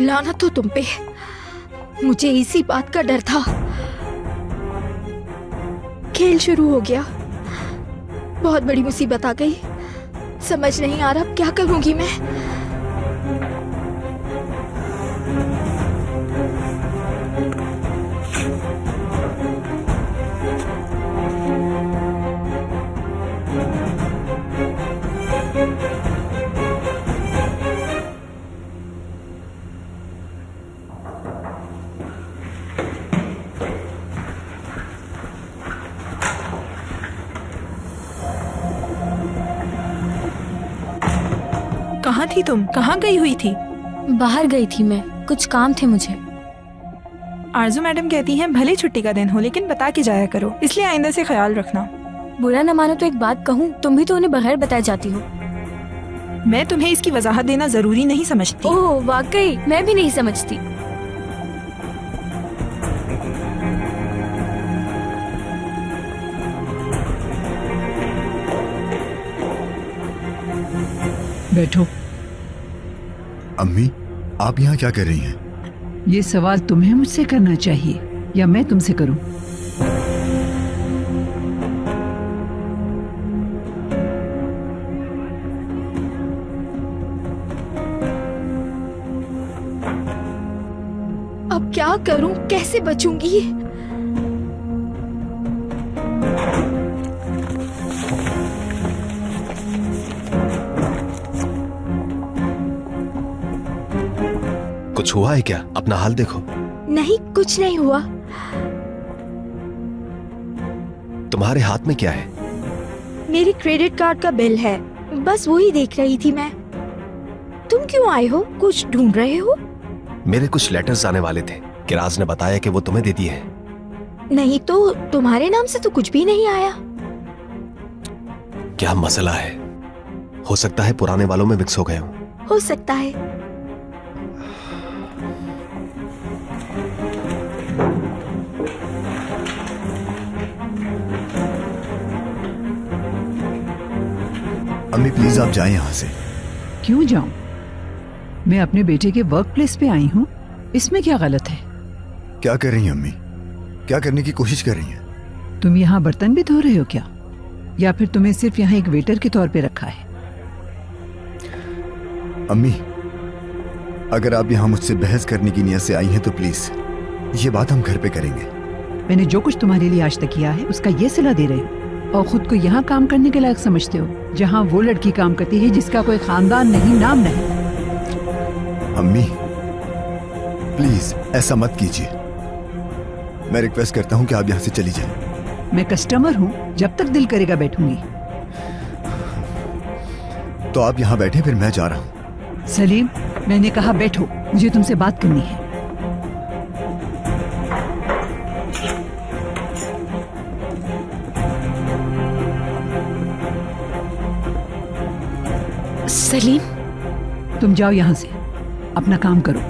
लानत तो तुम पे, मुझे इसी बात का डर था। खेल शुरू हो गया, बहुत बड़ी मुसीबत आ गई। समझ नहीं आ रहा क्या करूंगी मैं। कहाँ थी तुम? कहाँ गई हुई थी? बाहर गई थी मैं, कुछ काम थे मुझे। आरजू मैडम कहती हैं भले छुट्टी का दिन हो लेकिन बता के जाया करो, इसलिए आइंदा से ख्याल रखना। बुरा न मानो तो एक बात कहूँ, तुम भी तो उन्हें बगैर बताए जाती हो। मैं तुम्हें इसकी वजाहत देना जरूरी नहीं समझती। ओह वाकई, मैं भी नहीं समझती। बैठो। अम्मी, आप यहाँ क्या कर रही हैं? ये सवाल तुम्हें मुझसे करना चाहिए या मैं तुमसे करूं? अब क्या करूं, कैसे बचूंगी? कुछ हुआ है क्या? अपना हाल देखो। नहीं, कुछ नहीं हुआ। तुम्हारे हाथ में क्या है? मेरी क्रेडिट कार्ड का बिल है, बस वही देख रही थी मैं। तुम क्यों आए हो? कुछ ढूंढ रहे हो? मेरे कुछ लेटर्स आने वाले थे, किराज ने बताया कि वो तुम्हें दे दिए हैं। नहीं तो तुम्हारे नाम से तो कुछ भी नहीं आया। क्या मसला है? हो सकता है पुराने वालों में मिक्स हो गए हो सकता है। अम्मी प्लीज आप जाएं यहाँ से। क्यों जाऊं? मैं अपने बेटे के वर्क प्लेस पे आई हूँ, इसमें क्या गलत है? क्या कर रही हैं अम्मी? क्या करने की कोशिश कर रही हैं? तुम यहाँ बर्तन भी धो रहे हो क्या, या फिर तुम्हें सिर्फ यहाँ एक वेटर के तौर पे रखा है? अम्मी, अगर आप यहाँ मुझसे बहस करने की नियत से आई हैं तो प्लीज ये बात हम घर पे करेंगे। मैंने जो कुछ तुम्हारे लिए आज तक किया है उसका ये सिला दे रहे हो और खुद को यहाँ काम करने के लायक समझते हो, जहाँ वो लड़की काम करती है जिसका कोई खानदान नहीं, नाम नहीं। अम्मी प्लीज ऐसा मत कीजिए, मैं रिक्वेस्ट करता हूँ कि आप यहाँ से चली जाएं। मैं कस्टमर हूँ, जब तक दिल करेगा बैठूंगी। तो आप यहाँ बैठे, फिर मैं जा रहा हूँ। सलीम, मैंने कहा बैठो, मुझे तुमसे बात करनी है। सलीम, तुम जाओ यहाँ से, अपना काम करो।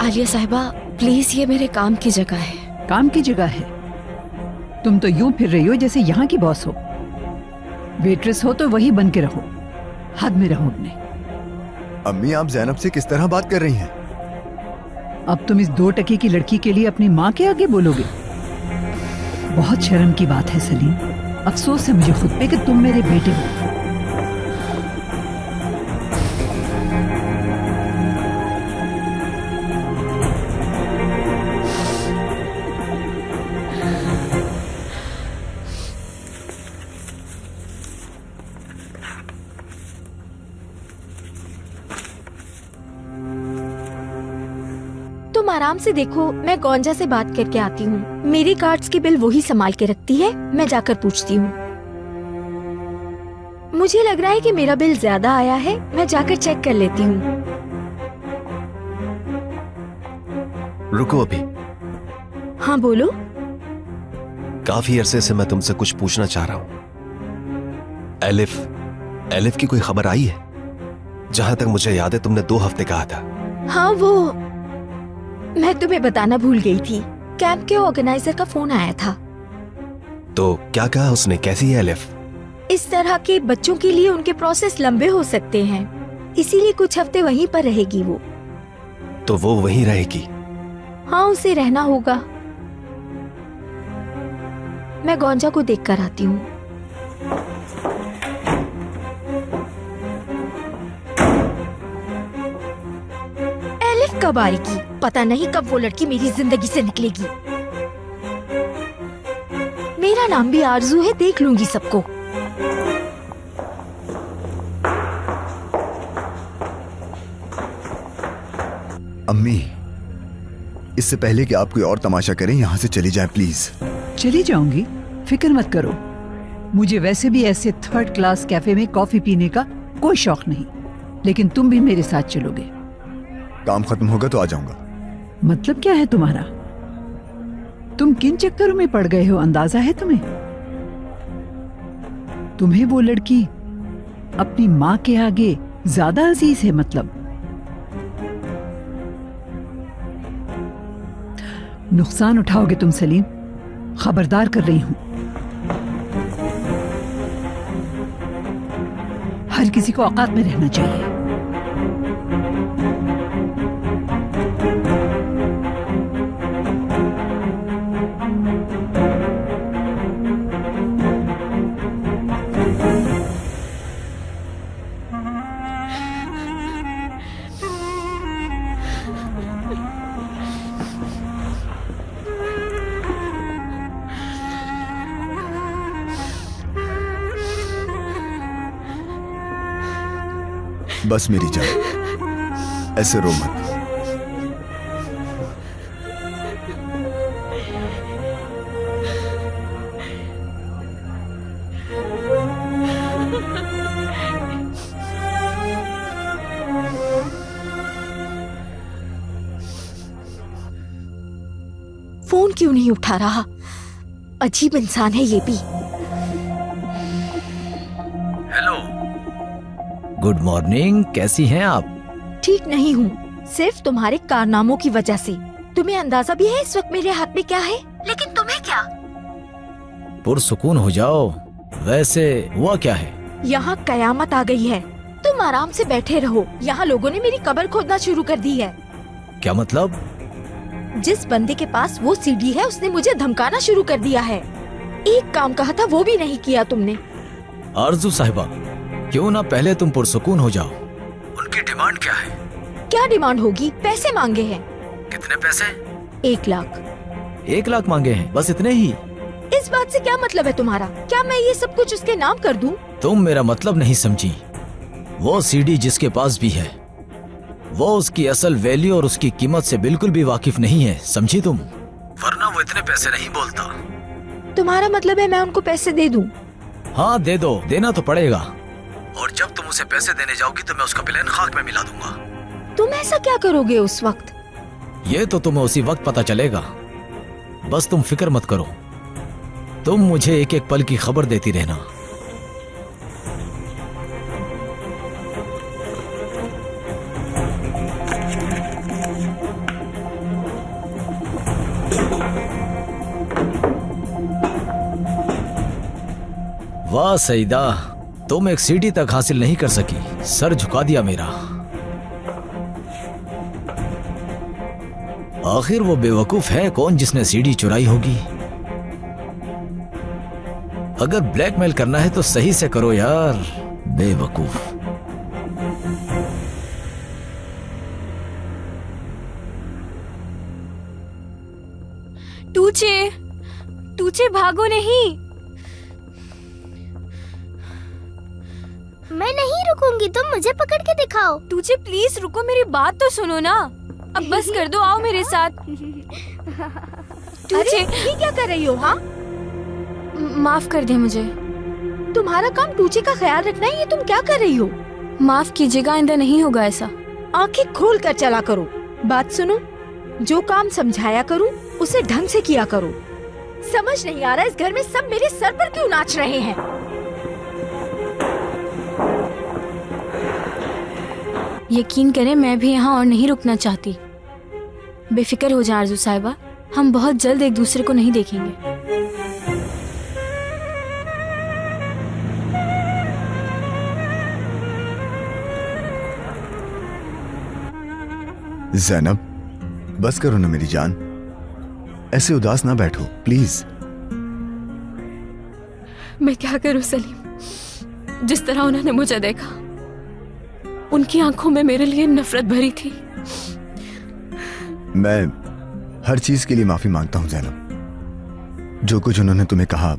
आलिया साहिबा, प्लीज, ये मेरे काम की जगह है। काम की जगह है? तुम तो यूं फिर रही हो जैसे यहाँ की बॉस हो। वेट्रेस हो तो वही बन के रहो, हद में रहो अपने। अम्मी, आप जैनब से किस तरह बात कर रही हैं? अब तुम इस 2 टके की लड़की के लिए अपनी माँ के आगे बोलोगे? बहुत शर्म की बात है सलीम, अफसोस है मुझे खुद पे कि तुम मेरे बेटे हो। तुम आराम से देखो, मैं गौंजा से बात करके आती हूँ। मेरी कार्ड्स की बिल वही संभाल के रखती है, मैं जाकर पूछती हूँ। मुझे लग रहा है कि मेरा बिल ज्यादा आया है, मैं जाकर चेक कर लेती हूँ। रुको अभी। हाँ बोलो। काफी अरसे से मैं तुमसे कुछ पूछना चाह रहा हूँ। एलिफ की कोई खबर आई है? जहां तक मुझे याद है तुमने 2 हफ्ते कहा था। हाँ, वो मैं तुम्हें बताना भूल गई थी। कैंप के ऑर्गेनाइजर का फोन आया था। तो क्या कहा उसने? कैसी है एलिफ? इस तरह के बच्चों के लिए उनके प्रोसेस लंबे हो सकते हैं, इसीलिए कुछ हफ्ते वहीं पर रहेगी वो। तो वो वहीं रहेगी? हाँ, उसे रहना होगा। मैं गोंजा को देखकर आती हूँ। एलिफ कब आएगी? पता नहीं कब वो लड़की मेरी जिंदगी से निकलेगी। मेरा नाम भी आरजू है, देख लूंगी सबको। अम्मी, इससे पहले कि आप कोई और तमाशा करें, यहाँ से चली जाएं प्लीज। चली जाऊंगी, फिक्र मत करो। मुझे वैसे भी ऐसे थर्ड क्लास कैफे में कॉफी पीने का कोई शौक नहीं, लेकिन तुम भी मेरे साथ चलोगे। काम खत्म होगा तो आ जाऊंगा। मतलब क्या है तुम्हारा? तुम किन चक्करों में पड़ गए हो, अंदाजा है तुम्हें? तुम्हें वो लड़की अपनी माँ के आगे ज्यादा अजीज है मतलब। नुकसान उठाओगे तुम सलीम, खबरदार कर रही हूं। हर किसी को औकात में रहना चाहिए। बस मेरी जान, ऐसे रो मत। फोन क्यों नहीं उठा रहा? अजीब इंसान है ये भी। गुड मॉर्निंग, कैसी हैं आप? ठीक नहीं हूँ, सिर्फ तुम्हारे कारनामों की वजह से। तुम्हें अंदाजा भी है इस वक्त मेरे हाथ में क्या है? लेकिन तुम्हें क्या? पुरसुकून हो जाओ। वैसे हुआ क्या है? यहाँ कयामत आ गई है। तुम आराम से बैठे रहो। यहाँ लोगों ने मेरी कब्र खोदना शुरू कर दी है। क्या मतलब? जिस बंदे के पास वो सीडी है उसने मुझे धमकाना शुरू कर दिया है। एक काम कहा था वो भी नहीं किया तुमने। आरजू साहिबा, क्यों ना पहले तुम पुरसुकून हो जाओ। उनकी डिमांड क्या है? क्या डिमांड होगी? पैसे मांगे हैं। कितने पैसे? 1 लाख। 1 लाख मांगे हैं, बस इतने ही? इस बात से क्या मतलब है तुम्हारा? क्या मैं ये सब कुछ उसके नाम कर दूं? तुम मेरा मतलब नहीं समझी। वो सीडी जिसके पास भी है, वो उसकी असल वैल्यू और उसकी कीमत से बिल्कुल भी वाकिफ नहीं है, समझी तुम? वरना वो इतने पैसे नहीं बोलता। तुम्हारा मतलब है मैं उनको पैसे दे दूं? हाँ दे दो, देना तो पड़ेगा। और जब तुम उसे पैसे देने जाओगी तो मैं उसका प्लान खाक में मिला दूंगा। तुम ऐसा क्या करोगे उस वक्त? ये तो तुम्हें उसी वक्त पता चलेगा। बस तुम फिक्र मत करो, तुम मुझे एक एक पल की खबर देती रहना। वाह सईदा, तुम एक सीढ़ी तक हासिल नहीं कर सकी, सर झुका दिया मेरा। आखिर वो बेवकूफ है कौन जिसने सीढ़ी चुराई होगी? अगर ब्लैकमेल करना है तो सही से करो यार, बेवकूफ। टूचे भागो नहीं। मैं नहीं रुकूंगी, तुम मुझे पकड़ के दिखाओ। तुझे प्लीज रुको, मेरी बात तो सुनो ना। अब बस कर दो, आओ मेरे साथ। तुझे ये क्या कर रही हो? हाँ, माफ कर दे मुझे। तुम्हारा काम टूचे का ख्याल रखना है, ये तुम क्या कर रही हो? माफ कीजिएगा, आइंदा नहीं होगा ऐसा। आंखें खोल कर चला करो। बात सुनो, जो काम समझाया करूं उसे ढंग से किया करो। समझ नहीं आ रहा इस घर में सब मेरे सर पर क्यों नाच रहे हैं? यकीन करें मैं भी यहाँ और नहीं रुकना चाहती। बेफिक्र हो जाए आरजू साहिबा, हम बहुत जल्द एक दूसरे को नहीं देखेंगे। जैनब, बस करो ना मेरी जान, ऐसे उदास ना बैठो प्लीज। मैं क्या करूं सलीम, जिस तरह उन्होंने मुझे देखा, उनकी आंखों में मेरे लिए नफरत भरी थी। मैं हर चीज के लिए माफी मांगता हूं जैनब, जो कुछ उन्होंने तुम्हें कहा,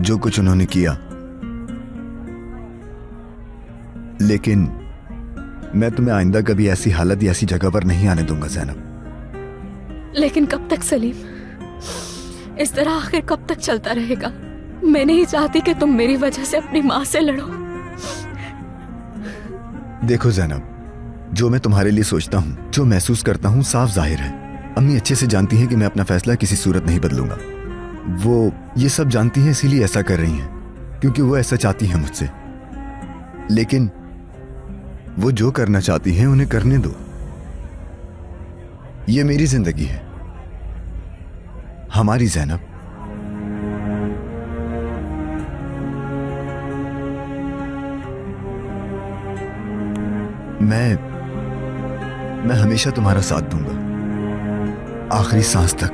जो कुछ उन्होंने किया, लेकिन मैं तुम्हें आइंदा कभी ऐसी हालत या ऐसी जगह पर नहीं आने दूंगा जैनब। लेकिन कब तक सलीम, इस तरह आखिर कब तक चलता रहेगा? मैं नहीं चाहती कि तुम मेरी वजह से अपनी माँ से लड़ो। देखो जैनब, जो मैं तुम्हारे लिए सोचता हूँ, जो महसूस करता हूँ, साफ जाहिर है। अम्मी अच्छे से जानती हैं कि मैं अपना फैसला किसी सूरत नहीं बदलूंगा। वो ये सब जानती हैं, इसीलिए ऐसा कर रही हैं, क्योंकि वो ऐसा चाहती हैं मुझसे। लेकिन वो जो करना चाहती हैं उन्हें करने दो। ये मेरी जिंदगी है, हमारी जैनब। मैं हमेशा तुम्हारा साथ दूंगा, आखिरी सांस तक।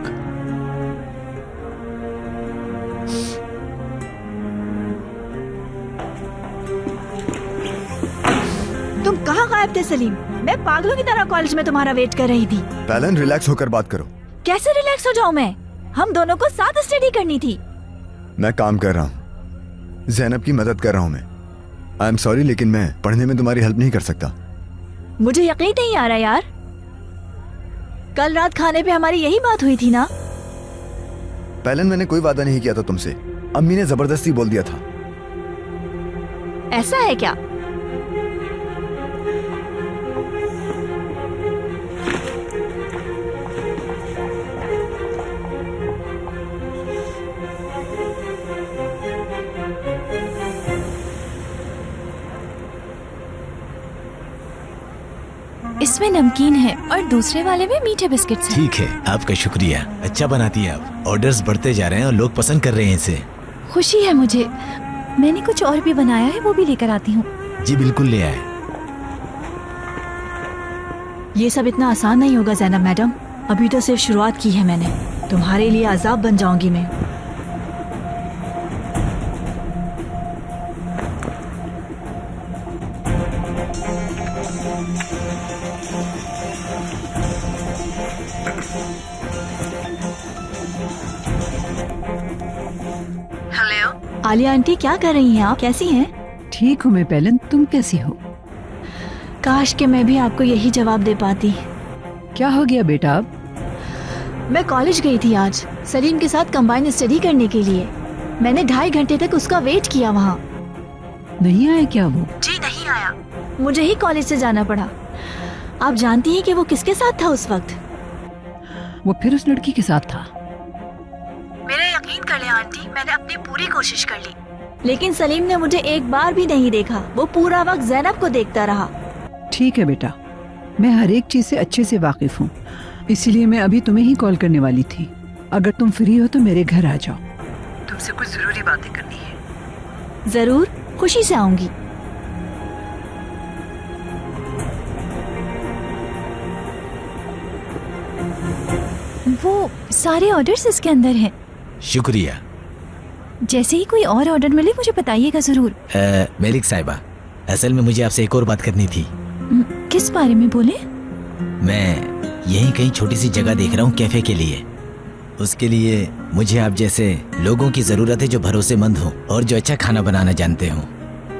तुम कहाँ गायब थे सलीम? मैं पागलों की तरह कॉलेज में तुम्हारा वेट कर रही थी। पैलन, रिलैक्स होकर बात करो। कैसे रिलैक्स हो जाऊं मैं? हम दोनों को साथ स्टडी करनी थी। मैं काम कर रहा हूँ, जैनब की मदद कर रहा हूँ मैं। आई एम सॉरी, लेकिन मैं पढ़ने में तुम्हारी हेल्प नहीं कर सकता। मुझे यकीन नहीं आ रहा यार, कल रात खाने पे हमारी यही बात हुई थी ना? पैलन, मैंने कोई वादा नहीं किया था तुमसे, अम्मी ने जबरदस्ती बोल दिया था। ऐसा है क्या? इसमें नमकीन है और दूसरे वाले में मीठे बिस्किट्स हैं। ठीक है, आपका शुक्रिया। अच्छा बनाती है आप। ऑर्डर्स बढ़ते जा रहे हैं और लोग पसंद कर रहे हैं इसे। खुशी है मुझे। मैंने कुछ और भी बनाया है, वो भी लेकर आती हूँ। जी बिल्कुल ले आए। ये सब इतना आसान नहीं होगा जैनब मैडम, अभी तो सिर्फ शुरुआत की है मैंने। तुम्हारे लिए अजाब बन जाऊंगी मैं। आलिया आंटी, क्या कर रही हैं आप? कैसी हैं? ठीक हूँ मैं पैलन, तुम कैसी हो? काश कि मैं भी आपको यही जवाब दे पाती। क्या हो गया बेटा अब? मैं कॉलेज गई थी आज सलीम के साथ कंबाइन स्टडी करने के लिए। मैंने 2.5 घंटे तक उसका वेट किया वहाँ। नहीं आया क्या वो? जी नहीं आया, मुझे ही कॉलेज से जाना पड़ा। आप जानती हैं कि वो किसके साथ था उस वक्त? वो फिर उस लड़की के साथ था? मेरा यकीन कर ले आंटी, मैंने अपनी पूरी कोशिश कर ली, लेकिन सलीम ने मुझे एक बार भी नहीं देखा। वो पूरा वक्त जैनब को देखता रहा। ठीक है बेटा, मैं हर एक चीज से अच्छे से वाकिफ हूँ, इसीलिए मैं अभी तुम्हें ही कॉल करने वाली थी। अगर तुम फ्री हो तो मेरे घर आ जाओ, तुमसे कुछ जरूरी बातें करनी है। जरूर, खुशी से आऊंगी। वो सारे ऑर्डर्स इसके अंदर हैं। शुक्रिया। जैसे ही कोई और ऑर्डर मिले मुझे बताइएगा जरूर। मेलिक साहिबा, असल में मुझे आपसे एक और बात करनी थी। किस बारे में बोले? मैं यहीं कहीं छोटी सी जगह देख रहा हूँ कैफे के लिए। उसके लिए मुझे आप जैसे लोगों की जरूरत है जो भरोसेमंद हो और जो अच्छा खाना बनाना जानते हो।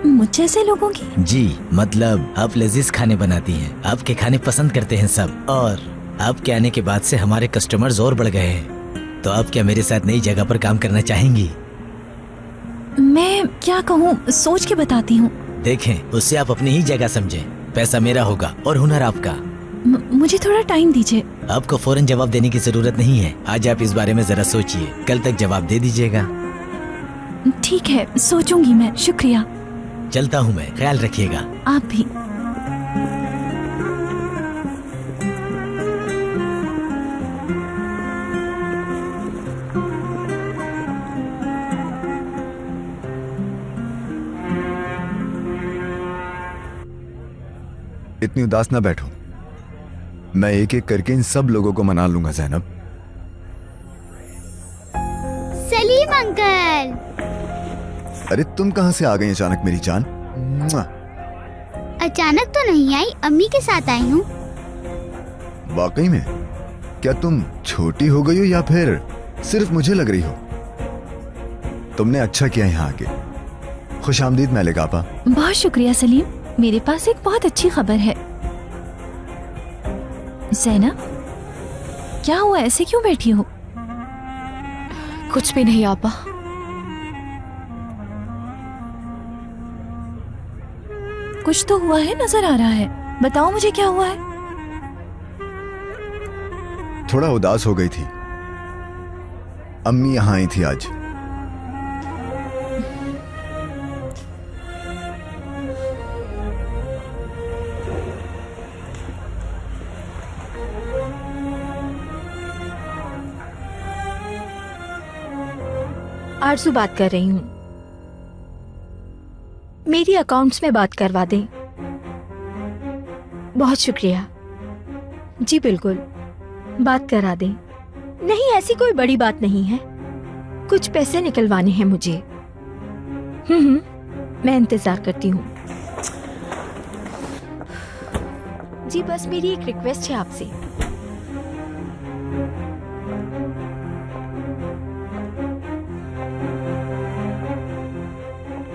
मुझ जैसे लोगों की? जी, मतलब आप लजीज खाने बनाती हैं, आपके खाने पसंद करते हैं सब, और आपके आने के बाद से हमारे कस्टमर्स और बढ़ गए हैं। तो आप क्या मेरे साथ नई जगह पर काम करना चाहेंगी? मैं क्या कहूँ, सोच के बताती हूँ। देखें, उससे आप अपनी ही जगह समझें। पैसा मेरा होगा और हुनर आपका। मुझे थोड़ा टाइम दीजिए। आपको फौरन जवाब देने की जरूरत नहीं है। आज आप इस बारे में जरा सोचिए, कल तक जवाब दे दीजिएगा। ठीक है, सोचूंगी मैं। शुक्रिया। चलता हूँ मैं, ख्याल रखिएगा। आप भी। इतनी उदास ना बैठो, मैं एक एक करके इन सब लोगों को मना लूंगा जैनब। सलीम अंकल। अरे तुम कहाँ से आ गई अचानक मेरी जान? मुआ। अचानक तो नहीं आई, अम्मी के साथ आई हूँ। वाकई में? क्या तुम छोटी हो गई हो या फिर सिर्फ मुझे लग रही हो? तुमने अच्छा किया यहाँ आके। खुश आमदीद मैलिक आपा। बहुत शुक्रिया सलीम, मेरे पास एक बहुत अच्छी खबर है। ज़ैनब, क्या हुआ, ऐसे क्यों बैठी हो? कुछ भी नहीं आपा। कुछ तो हुआ है, नजर आ रहा है, बताओ मुझे क्या हुआ है। थोड़ा उदास हो गई थी। अम्मी यहाँ आई थी आज। आरजू बात कर रही हूँ। मेरी अकाउंट्स में बात करवा दें। बहुत शुक्रिया। जी बिल्कुल, बात करा दें। नहीं, ऐसी कोई बड़ी बात नहीं है, कुछ पैसे निकलवाने हैं मुझे। मैं इंतजार करती हूँ। जी बस मेरी एक रिक्वेस्ट है आपसे।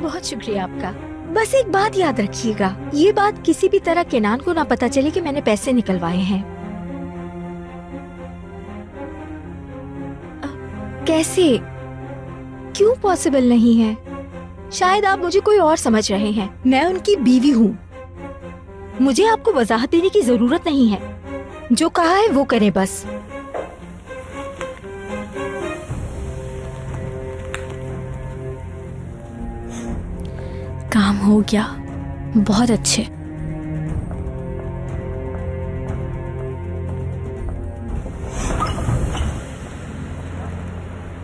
बहुत शुक्रिया आपका। बस एक बात याद रखिएगा, ये बात किसी भी तरह केनान को ना पता चले कि मैंने पैसे निकलवाए हैं। कैसे? क्यों पॉसिबल नहीं है? शायद आप मुझे कोई और समझ रहे हैं। मैं उनकी बीवी हूँ। मुझे आपको वजाहत देने की जरूरत नहीं है। जो कहा है वो करें बस। काम हो गया, बहुत अच्छे।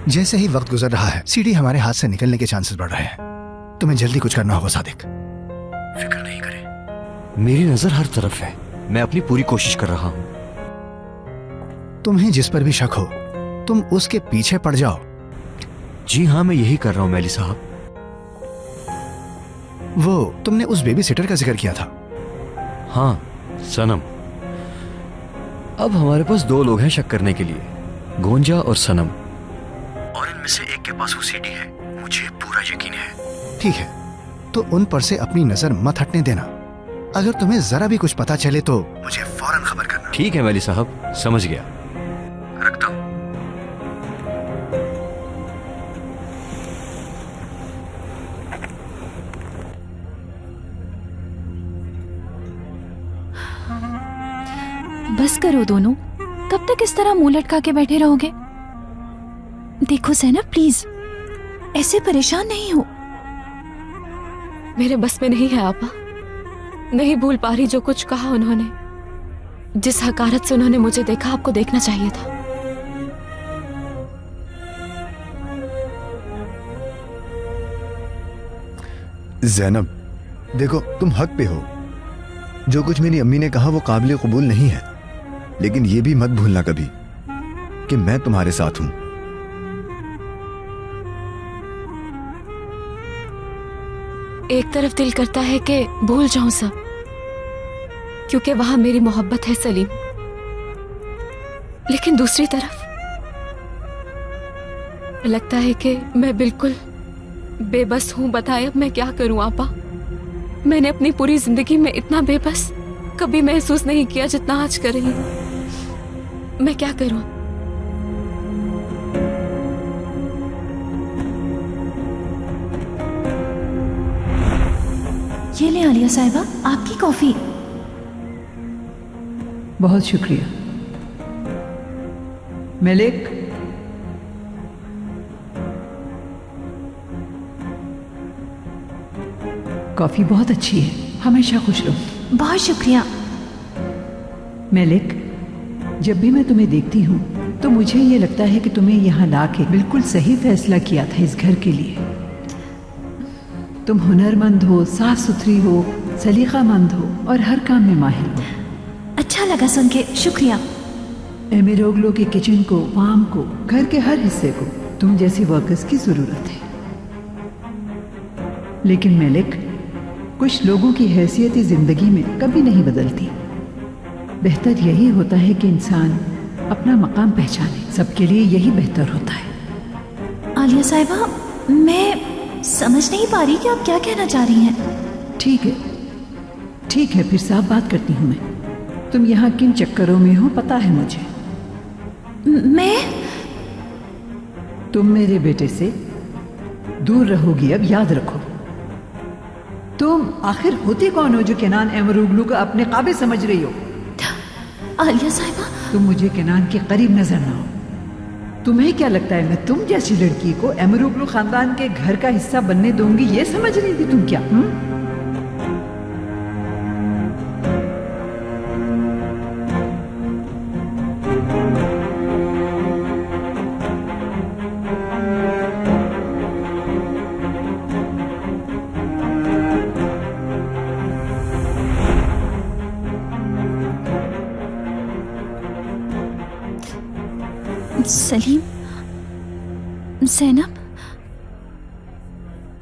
जैसे ही वक्त गुजर रहा है, सीडी हमारे हाथ से निकलने के चांसेस बढ़ रहे हैं। तुम्हें जल्दी कुछ करना होगा सादिक। फिक्र नहीं करें, मेरी नजर हर तरफ है, मैं अपनी पूरी कोशिश कर रहा हूँ। तुम्हें जिस पर भी शक हो, तुम उसके पीछे पड़ जाओ। जी हाँ, मैं यही कर रहा हूँ मैली साहब। वो तुमने उस बेबी सिटर का जिक्र किया था। हाँ सनम। अब हमारे पास 2 लोग हैं शक करने के लिए, गोंजा और सनम, और इनमें से एक के पास वो सीडी है, मुझे पूरा यकीन है। ठीक है, तो उन पर से अपनी नजर मत हटने देना। अगर तुम्हें जरा भी कुछ पता चले तो मुझे फौरन खबर करना। ठीक है मैली साहब, समझ गया। रखता हूँ। बस करो दोनों, कब तक इस तरह मुंह लटका के बैठे रहोगे? देखो ज़ैनब प्लीज, ऐसे परेशान नहीं हो। मेरे बस में नहीं है आपा। नहीं भूल पा रही जो कुछ कहा उन्होंने। जिस हकारत से उन्होंने मुझे देखा, आपको देखना चाहिए था। जैनब देखो, तुम हक पे हो। जो कुछ मेरी अम्मी ने कहा वो काबिल कबूल नहीं है, लेकिन ये भी मत भूलना कभी कि मैं तुम्हारे साथ हूं। एक तरफ दिल करता है कि भूल जाऊं सब, क्योंकि वहां मेरी मोहब्बत है सलीम, लेकिन दूसरी तरफ लगता है कि मैं बिल्कुल बेबस हूं। बताएं अब मैं क्या करूं आपा? मैंने अपनी पूरी जिंदगी में इतना बेबस कभी महसूस नहीं किया जितना आज कर रही हूं। मैं क्या करूं? ये ले आलिया साहिबा, आपकी कॉफी। बहुत शुक्रिया। मलिक, कॉफी बहुत अच्छी है, हमेशा खुश रहो। बहुत शुक्रिया। मलिक, जब भी मैं तुम्हें देखती हूँ तो मुझे ये लगता है कि तुम्हें यहाँ लाके बिल्कुल सही फैसला किया था इस घर के लिए। तुम हुनरमंद हो, साफ सुथरी हो, सलीकामंद हो और हर काम में माहिर हो। अच्छा अच्छा लगा सुन के, शुक्रिया। एमिरोग्लो के किचन को, फार्म को, घर के हर हिस्से को तुम जैसी वर्कर्स की जरूरत है। लेकिन मेलिक, कुछ लोगों की हैसियत जिंदगी में कभी नहीं बदलती। बेहतर यही होता है कि इंसान अपना मकाम पहचाने। सबके लिए यही बेहतर होता है। आलिया साहिबा, मैं समझ नहीं पा रही कि आप क्या कहना चाह रही हैं। ठीक है, ठीक है, फिर साफ बात करती हूँ मैं। तुम यहाँ किन चक्करों में हो पता है मुझे। मैं? तुम मेरे बेटे से दूर रहोगी, अब याद रखो। तुम आखिर होती कौन हो जो केनान एमरोग्लू का अपने काबिल समझ रही हो? आलिया साहिबा, तुम मुझे केनान के करीब नजर ना हो। तुम्हें क्या लगता है मैं तुम जैसी लड़की को एमरोग्लू खानदान के घर का हिस्सा बनने दूंगी? ये समझ रही थी तुम क्या? सलीम, ज़ैनब,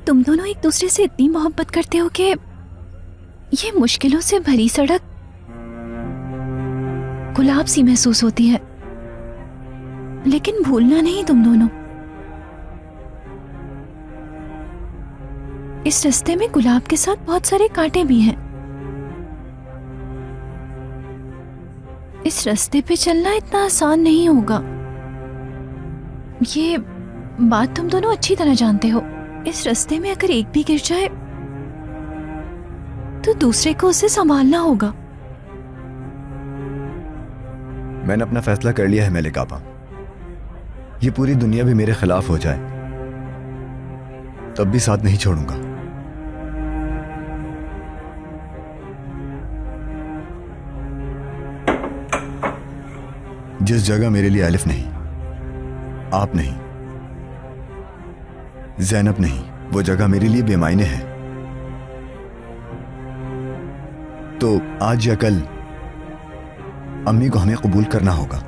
तुम दोनों एक दूसरे से इतनी मोहब्बत करते हो कि ये मुश्किलों से भरी सड़क गुलाब सी महसूस होती है। लेकिन भूलना नहीं तुम दोनों, इस रास्ते में गुलाब के साथ बहुत सारे कांटे भी हैं। इस रास्ते पे चलना इतना आसान नहीं होगा, ये बात तुम दोनों अच्छी तरह जानते हो। इस रास्ते में अगर एक भी गिर जाए तो दूसरे को उसे संभालना होगा। मैंने अपना फैसला कर लिया है मेलिक आपा। ये पूरी दुनिया भी मेरे खिलाफ हो जाए तब भी साथ नहीं छोड़ूंगा। जिस जगह मेरे लिए अलिफ नहीं, आप नहीं, ज़ैनब नहीं, वो जगह मेरे लिए बेमायने है। तो आज या कल अम्मी को हमें कबूल करना होगा।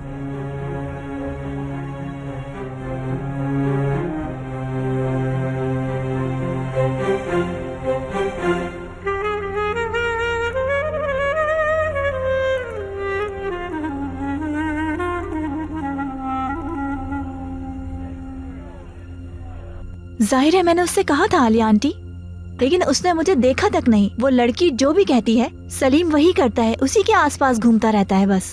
जाहिर है मैंने उससे कहा था आलिया आंटी, लेकिन उसने मुझे देखा तक नहीं। वो लड़की जो भी कहती है सलीम वही करता है, उसी के आसपास घूमता रहता है बस।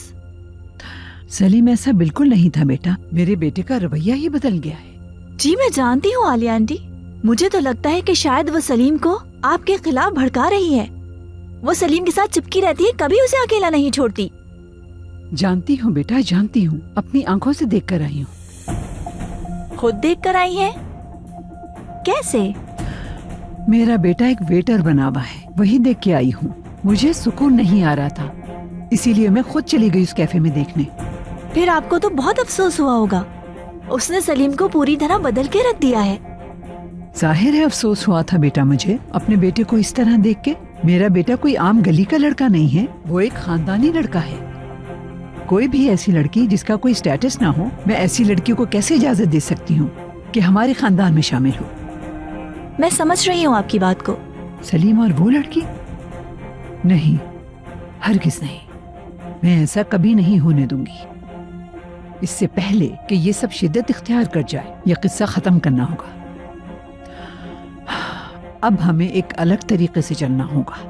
सलीम ऐसा बिल्कुल नहीं था बेटा, मेरे बेटे का रवैया ही बदल गया है। जी मैं जानती हूँ आलिया आंटी, मुझे तो लगता है कि शायद वो सलीम को आपके खिलाफ भड़का रही है। वो सलीम के साथ चिपकी रहती है, कभी उसे अकेला नहीं छोड़ती। जानती हूँ बेटा, जानती हूँ, अपनी आंखों से देख कर आई हूँ। खुद देख कर आई है? कैसे? मेरा बेटा एक वेटर बना हुआ है, वही देख के आई हूँ। मुझे सुकून नहीं आ रहा था, इसीलिए मैं खुद चली गई उस कैफे में देखने। फिर आपको तो बहुत अफसोस हुआ होगा, उसने सलीम को पूरी तरह बदल के रख दिया है। जाहिर है अफसोस हुआ था बेटा मुझे अपने बेटे को इस तरह देख के। मेरा बेटा कोई आम गली का लड़का नहीं है, वो एक खानदानी लड़का है। कोई भी ऐसी लड़की जिसका कोई स्टेटस ना हो, मैं ऐसी लड़कियों को कैसे इजाजत दे सकती हूँ कि हमारे खानदान में शामिल हो। मैं समझ रही हूँ आपकी बात को। सलीम और वो लड़की? नहीं, हरगिज़ नहीं, मैं ऐसा कभी नहीं होने दूंगी। इससे पहले कि ये सब शिद्दत इख्तियार कर जाए, ये किस्सा खत्म करना होगा। अब हमें एक अलग तरीके से चलना होगा।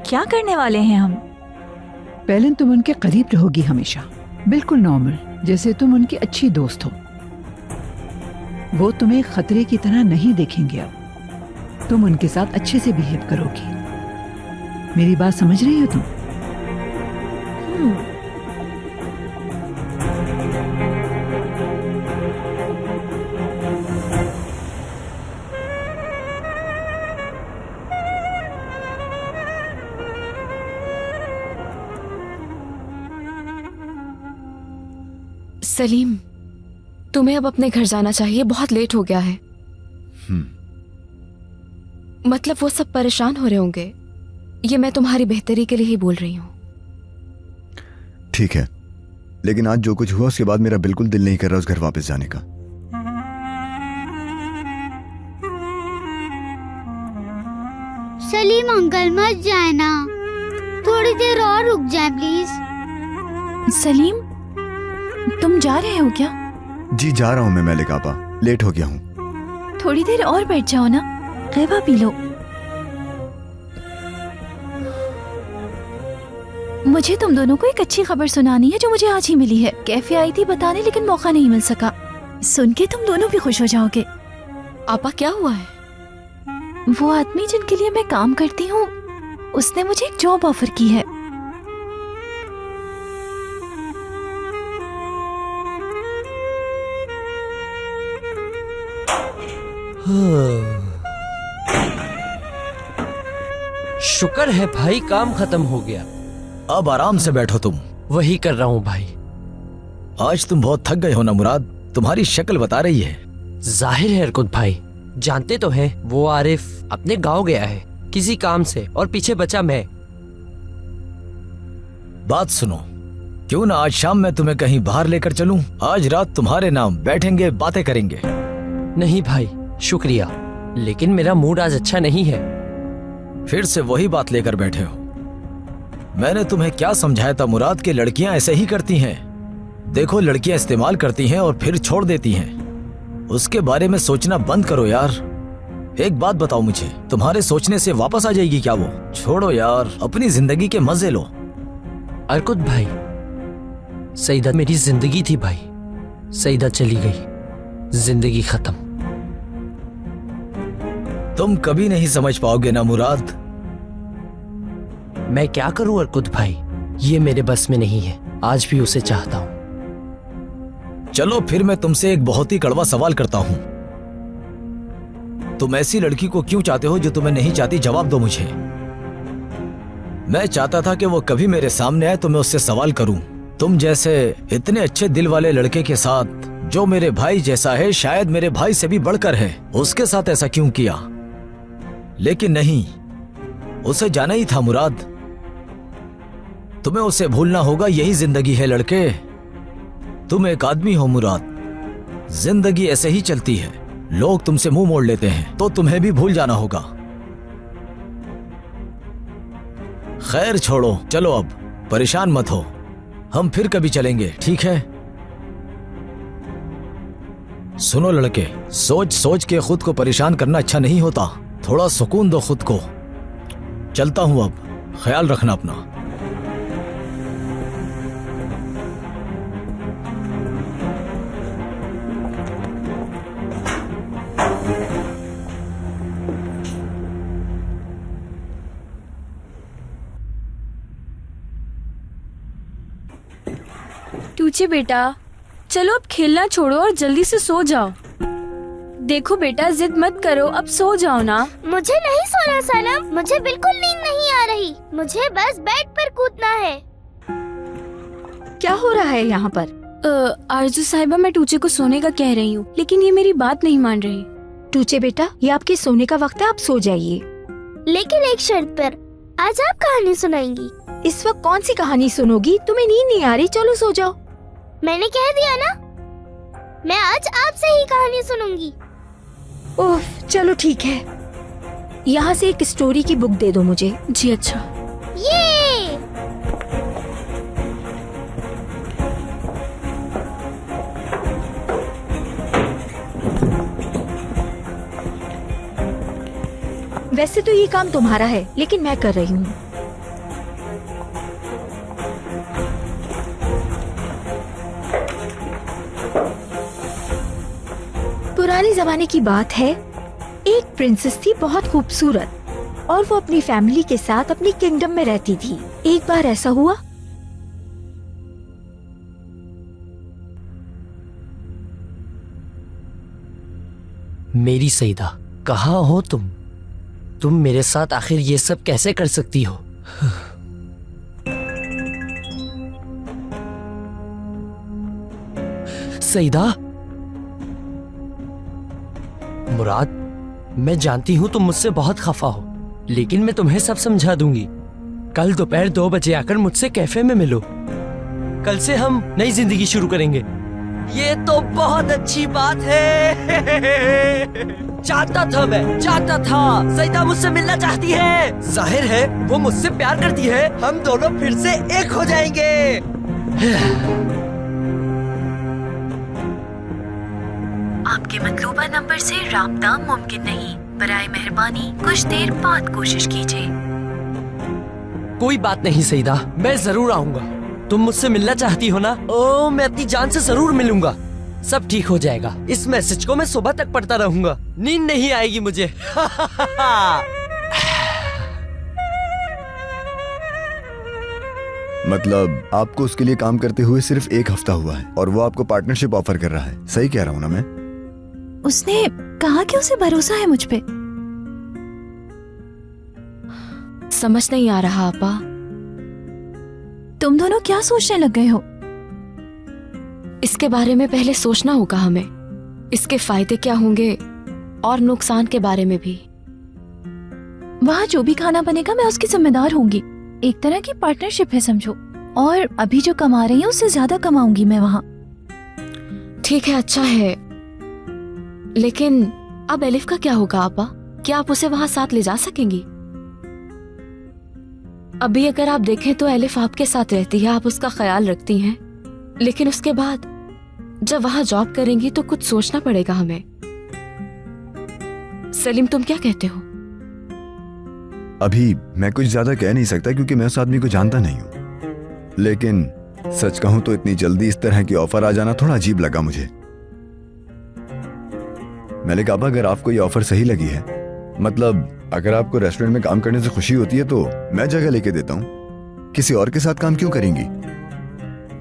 क्या करने वाले हैं हम? पहले तुम उनके करीब रहोगी हमेशा, बिल्कुल नॉर्मल, जैसे तुम उनकी अच्छी दोस्त हो। वो तुम्हें खतरे की तरह नहीं देखेंगे। अब तुम उनके साथ अच्छे से बिहेव करोगी। मेरी बात समझ रही हो तुम? सलीम, तुम्हें अब अपने घर जाना चाहिए, बहुत लेट हो गया है। मतलब वो सब परेशान हो रहे होंगे, ये मैं तुम्हारी बेहतरी के लिए ही बोल रही हूँ। ठीक है, लेकिन आज जो कुछ हुआ उसके बाद मेरा बिल्कुल दिल नहीं कर रहा उस घर वापस जाने का। सलीम अंकल मत जाए ना, थोड़ी देर और रुक जाए प्लीज। सलीम, तुम जा रहे हो क्या? जी जा रहा हूँ मैं मलिक आपा, लेट हो गया हूँ। थोड़ी देर और बैठ जाओ ना, कहवा पी लो। मुझे तुम दोनों को एक अच्छी खबर सुनानी है जो मुझे आज ही मिली है। कैफे आई थी बताने लेकिन मौका नहीं मिल सका। सुन के तुम दोनों भी खुश हो जाओगे। आपा क्या हुआ है? वो आदमी जिनके लिए मैं काम करती हूँ, उसने मुझे एक जॉब ऑफर की है। शुक्र है भाई, काम खत्म हो गया। अब आराम से बैठो तुम। वही कर रहा हूँ भाई। आज तुम बहुत थक गए हो ना मुराद, तुम्हारी शक्ल बता रही है। जाहिर है अरकुत भाई, जानते तो हैं वो आरिफ अपने गांव गया है किसी काम से और पीछे बचा मैं। बात सुनो, क्यों ना आज शाम मैं तुम्हें कहीं बाहर लेकर चलूं? आज रात तुम्हारे नाम बैठेंगे, बातें करेंगे। नहीं भाई शुक्रिया, लेकिन मेरा मूड आज अच्छा नहीं है। फिर से वही बात लेकर बैठे हो। मैंने तुम्हें क्या समझाया था मुराद कि लड़कियां ऐसे ही करती हैं। देखो लड़कियां इस्तेमाल करती हैं और फिर छोड़ देती हैं। उसके बारे में सोचना बंद करो यार। एक बात बताओ मुझे, तुम्हारे सोचने से वापस आ जाएगी क्या वो? छोड़ो यार, अपनी जिंदगी के मजे लो। अरकुत भाई, सईदा मेरी जिंदगी थी भाई। सईदा चली गई, जिंदगी खत्म। तुम कभी नहीं समझ पाओगे ना मुराद। मैं क्या करूं अरकुत भाई, ये मेरे बस में नहीं है। आज भी उसे चाहता हूं। चलो फिर मैं तुमसे एक बहुत ही कड़वा सवाल करता हूं। तुम ऐसी लड़की को क्यों चाहते हो जो तुम्हें नहीं चाहती? जवाब दो मुझे। मैं चाहता था कि वो कभी मेरे सामने आए तो मैं उससे सवाल करूं, तुम जैसे इतने अच्छे दिल वाले लड़के के साथ, जो मेरे भाई जैसा है, शायद मेरे भाई से भी बढ़कर है, उसके साथ ऐसा क्यों किया? लेकिन नहीं, उसे जाना ही था मुराद। तुम्हें उसे भूलना होगा, यही जिंदगी है लड़के। तुम एक आदमी हो मुराद, जिंदगी ऐसे ही चलती है। लोग तुमसे मुंह मोड़ लेते हैं तो तुम्हें भी भूल जाना होगा। खैर छोड़ो, चलो अब परेशान मत हो, हम फिर कभी चलेंगे, ठीक है? सुनो लड़के, सोच सोच के खुद को परेशान करना अच्छा नहीं होता। थोड़ा सुकून दो खुद को। चलता हूं अब, ख्याल रखना अपना। टूचे बेटा, चलो अब खेलना छोड़ो और जल्दी से सो जाओ। देखो बेटा, जिद मत करो, अब सो जाओ ना। मुझे नहीं सोना सनम, मुझे बिल्कुल नींद नहीं आ रही। मुझे बस बेड पर कूदना है। क्या हो रहा है यहाँ पर? आरजू साहिबा, मैं टूचे को सोने का कह रही हूँ, लेकिन ये मेरी बात नहीं मान रही। टूचे बेटा, ये आपके सोने का वक्त है, आप सो जाइए। लेकिन एक शर्त पर, आज आप कहानी सुनाएंगी। इस वक्त कौन सी कहानी सुनोगी? तुम्हें नींद नहीं आ रही, चलो सो जाओ। मैंने कह दिया ना, मैं आज आपसे ही कहानी सुनूंगी। ओह चलो ठीक है, यहाँ से एक स्टोरी की बुक दे दो मुझे। जी अच्छा। ये वैसे तो ये काम तुम्हारा है, लेकिन मैं कर रही हूँ। पुराने जमाने की बात है, एक प्रिंसेस थी बहुत खूबसूरत, और वो अपनी फैमिली के साथ अपनी किंगडम में रहती थी। एक बार ऐसा हुआ, मेरी सईदा, कहाँ हो तुम? तुम मेरे साथ आखिर ये सब कैसे कर सकती हो? सईदा, मुराद, मैं जानती हूं तुम मुझसे बहुत खफा हो, लेकिन मैं तुम्हें सब समझा दूंगी। कल दोपहर 2 बजे आकर मुझसे कैफे में मिलो। कल से हम नई जिंदगी शुरू करेंगे। ये तो बहुत अच्छी बात है। चाहता था सईदा मुझसे मिलना चाहती है। जाहिर है वो मुझसे प्यार करती है। हम दोनों फिर से एक हो जाएंगे। आपके मतलूबा नंबर से राब्ता मुमकिन नहीं। बराए मेहरबानी कुछ देर बाद कोशिश कीजिए। कोई बात नहीं सईदा, मैं जरूर आऊंगा। तुम मुझसे मिलना चाहती हो ना? ओ, मैं अपनी जान से जरूर मिलूंगा। सब ठीक हो जाएगा। इस मैसेज को मैं सुबह तक पढ़ता रहूंगा। नींद नहीं आएगी मुझे। मतलब आपको उसके लिए काम करते हुए सिर्फ 1 हफ्ता हुआ है और वो आपको पार्टनरशिप ऑफर कर रहा है। सही कह रहा हूँ ना मैं? उसने कहा कि उसे भरोसा है मुझ पे। समझ नहीं आ रहा आपा। तुम दोनों क्या सोचने लग गए हो? इसके बारे में पहले सोचना होगा हमें। इसके फायदे क्या होंगे और नुकसान के बारे में भी। वहाँ जो भी खाना बनेगा मैं उसकी जिम्मेदार होंगी। एक तरह की पार्टनरशिप है समझो। और अभी जो कमा रही हूँ उससे ज्यादा कमाऊंगी मैं वहाँ। ठीक है, अच्छा है, लेकिन अब एलिफ का क्या होगा आपा? क्या आप उसे वहाँ साथ ले जा सकेंगी? अभी अगर आप देखें तो एलिफ आपके साथ रहती है, आप उसका ख्याल रखती हैं, लेकिन उसके बाद जब वहां जॉब करेंगी तो कुछ सोचना पड़ेगा हमें। सलीम, तुम क्या कहते हो? अभी मैं कुछ ज्यादा कह नहीं सकता क्योंकि मैं उस आदमी को जानता नहीं हूँ, लेकिन सच कहूं तो इतनी जल्दी इस तरह की ऑफर आ जाना थोड़ा अजीब लगा मुझे। मलिक आपा, अगर आपको ये ऑफर सही लगी है, मतलब अगर आपको रेस्टोरेंट में काम करने से खुशी होती है तो मैं जगह लेके देता हूँ। किसी और के साथ काम क्यों करेंगी?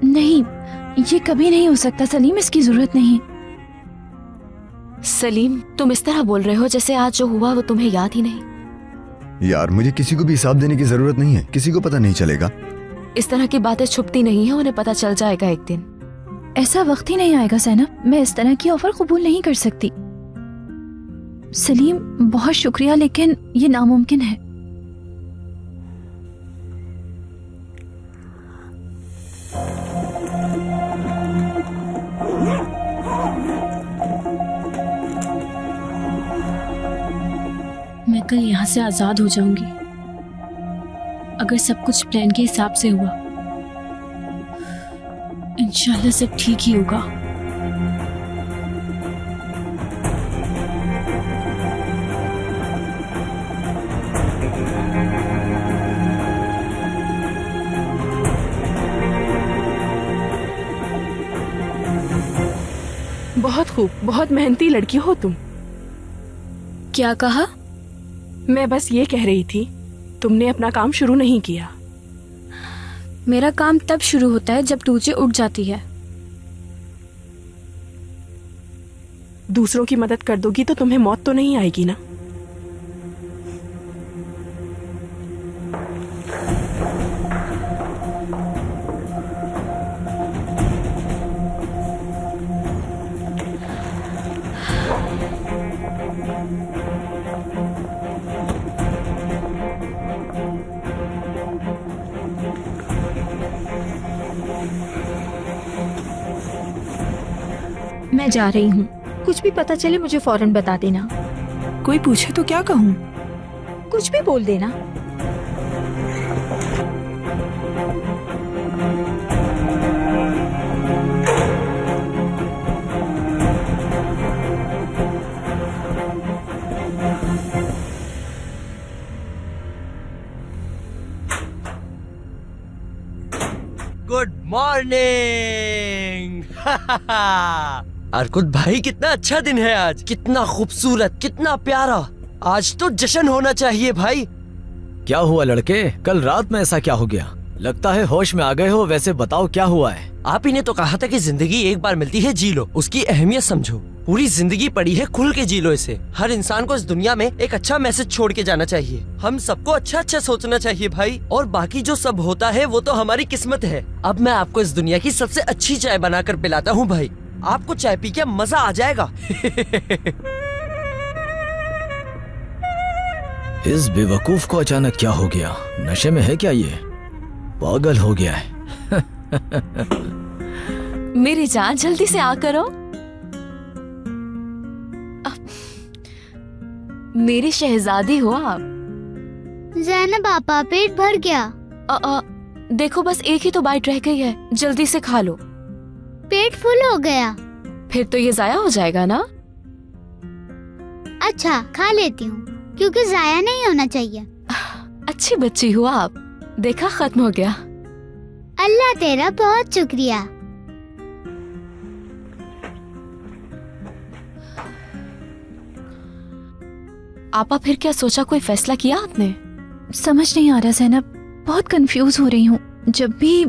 नहीं, ये कभी नहीं हो सकता सलीम, इसकी जरूरत नहीं। सलीम, तुम इस तरह बोल रहे हो जैसे आज जो हुआ वो तुम्हें याद ही नहीं। यार, मुझे किसी को भी हिसाब देने की जरूरत नहीं है। किसी को पता नहीं चलेगा। इस तरह की बातें छुपती नहीं है, उन्हें पता चल जाएगा एक दिन। ऐसा वक्त ही नहीं आएगा सैनब, मैं इस तरह की ऑफर कबूल नहीं कर सकती। सलीम, बहुत शुक्रिया, लेकिन ये नामुमकिन है। मैं कल यहाँ से आजाद हो जाऊंगी अगर सब कुछ प्लान के हिसाब से हुआ। इंशाल्लाह सब ठीक ही होगा। बहुत खूब, बहुत मेहनती लड़की हो तुम। क्या कहा? मैं बस ये कह रही थी, तुमने अपना काम शुरू नहीं किया। मेरा काम तब शुरू होता है जब टूचे उठ जाती है। दूसरों की मदद कर दोगी तो तुम्हें मौत तो नहीं आएगी ना? मैं जा रही हूँ। कुछ भी पता चले मुझे फौरन बता देना। कोई पूछे तो क्या कहूँ? कुछ भी बोल देना। Good morning. अर्कुत भाई, कितना अच्छा दिन है आज। कितना खूबसूरत, कितना प्यारा। आज तो जश्न होना चाहिए भाई। क्या हुआ लड़के? कल रात में ऐसा क्या हो गया? लगता है होश में आ गए हो। वैसे बताओ क्या हुआ है? आप ही ने तो कहा था कि जिंदगी एक बार मिलती है, जी लो, उसकी अहमियत समझो। पूरी जिंदगी पड़ी है, खुल के जी लो इसे। हर इंसान को इस दुनिया में एक अच्छा मैसेज छोड़ के जाना चाहिए। हम सबको अच्छा अच्छा सोचना चाहिए भाई, और बाकी जो सब होता है वो तो हमारी किस्मत है। अब मैं आपको इस दुनिया की सबसे अच्छी चाय बनाकर पिलाता हूँ भाई। आपको चाय पी के मजा आ जाएगा। इस बेवकूफ को अचानक क्या हो गया? नशे में है क्या? ये पागल हो गया है। मेरी जान जल्दी से आ करो। मेरी शहजादी हो आप। ज़ैनब आपा, पेट भर गया। देखो बस एक ही तो बाइट रह गई है, जल्दी से खा लो। पेट फुल हो गया। फिर तो ये जाया हो जाएगा ना। अच्छा, खा लेती हूँ, क्योंकि जाया नहीं होना चाहिए। अच्छी बच्ची हो आप। देखा, खत्म हो गया। अल्लाह तेरा बहुत शुक्रिया। आपा फिर क्या सोचा, कोई फैसला किया आपने? समझ नहीं आ रहा ज़ैनब, बहुत कंफ्यूज हो रही हूँ। जब भी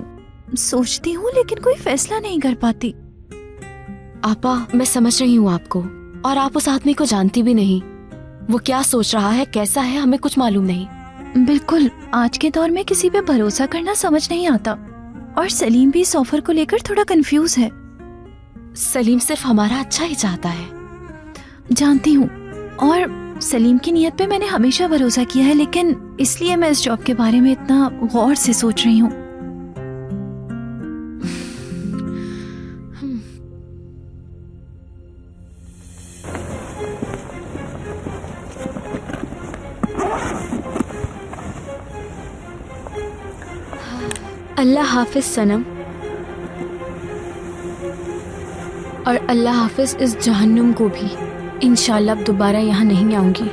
सोचती हूँ लेकिन कोई फैसला नहीं कर पाती। आपा मैं समझ रही हूँ आपको, और आप उस आदमी को जानती भी नहीं। वो क्या सोच रहा है, कैसा है, हमें कुछ मालूम नहीं। बिल्कुल, आज के दौर में किसी पे भरोसा करना समझ नहीं आता। और सलीम भी इस ऑफर को लेकर थोड़ा कंफ्यूज है। सलीम सिर्फ हमारा अच्छा ही चाहता है। जानती हूँ, और सलीम की नीयत पे मैंने हमेशा भरोसा किया है, लेकिन इसलिए मैं इस जॉब के बारे में इतना गौर से सोच रही हूँ। अल्लाह हाफिज सनम, और अल्लाह हाफिज इस जहन्नुम को भी। इंशाल्लाह अब दोबारा यहाँ नहीं आऊंगी।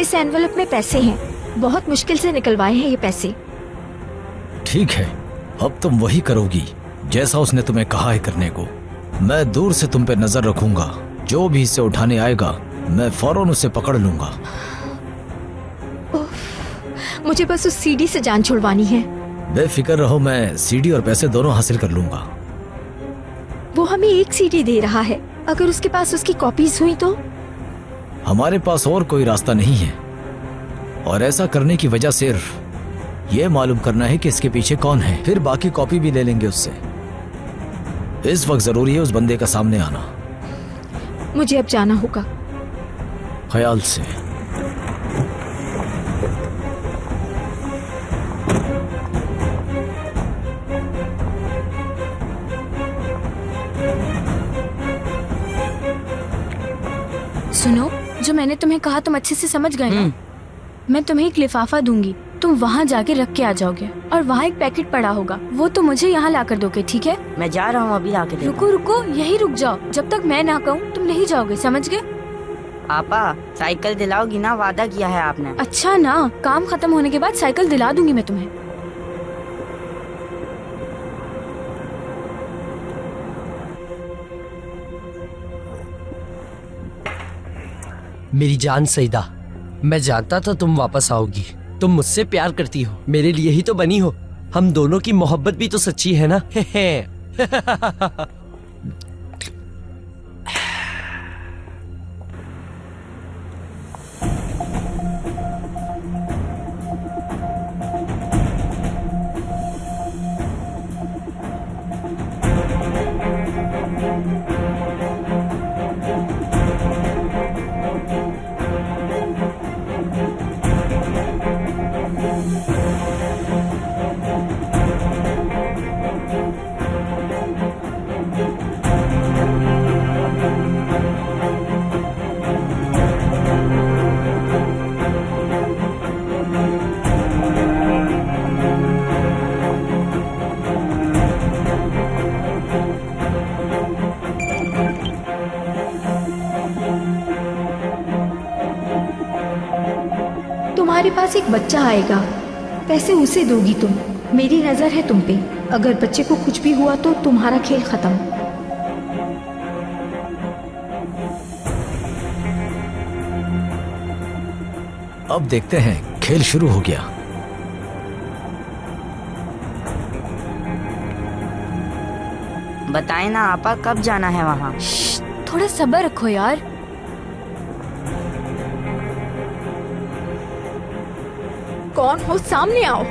इस एनवलप में पैसे हैं, बहुत मुश्किल से निकलवाए हैं ये पैसे। ठीक है, अब तुम वही करोगी जैसा उसने तुम्हें कहा है करने को। मैं दूर से तुम पे नजर रखूंगा, जो भी इसे उठाने आएगा मैं फौरन उसे पकड़ लूंगा। मुझे बस उस सीडी से जान छुड़वानी है। बेफिक्र रहो, मैं सीडी और पैसे दोनों हासिल कर लूंगा। वो हमें एक सीडी दे रहा है, अगर उसके पास उसकी कॉपीज हुई तो? हमारे पास और कोई रास्ता नहीं है, और ऐसा करने की वजह सिर्फ ये मालूम करना है कि इसके पीछे कौन है, फिर बाकी कॉपी भी ले लेंगे उससे। इस वक्त जरूरी है उस बंदे का सामने आना। मुझे अब जाना होगा। ख्याल से। सुनो, जो मैंने तुम्हें कहा तुम अच्छे से समझ गए ना? मैं तुम्हें एक लिफाफा दूंगी, तुम वहाँ जाके रख के आ जाओगे, और वहाँ एक पैकेट पड़ा होगा, वो तुम मुझे यहाँ ला कर दोगे, ठीक है? मैं जा रहा हूँ, अभी ला के देता हूँ। रुको रुको, यही रुक जाओ, जब तक मैं ना कहूँ तुम नहीं जाओगे, समझ गए? आपा, साइकिल दिलाओगी ना, वादा किया है आपने। अच्छा ना, काम खत्म होने के बाद साइकिल दिला दूंगी मैं तुम्हें। मेरी जान सईदा, मैं जानता था तुम वापस आओगी। तुम मुझसे प्यार करती हो, मेरे लिए ही तो बनी हो। हम दोनों की मोहब्बत भी तो सच्ची है ना। तुम्हारे पास एक बच्चा आएगा, पैसे उसे दोगी तुम। मेरी नजर है तुम पे, अगर बच्चे को कुछ भी हुआ तो तुम्हारा खेल खत्म। अब देखते हैं, खेल शुरू हो गया। बताए ना आपा, कब जाना है वहाँ? थोड़ा सब्र रखो यार। कौन हो, सामने आओ।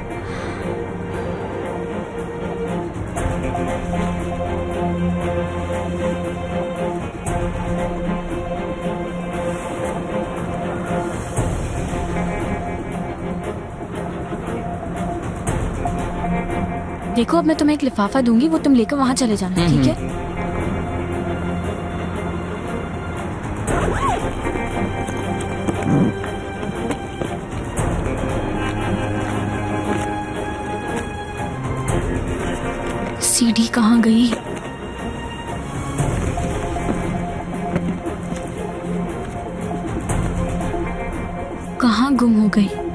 देखो अब मैं तुम्हें एक लिफाफा दूंगी, वो तुम लेकर वहाँ चले जाना, ठीक है? सीडी कहाँ गई? कहाँ गुम हो गई?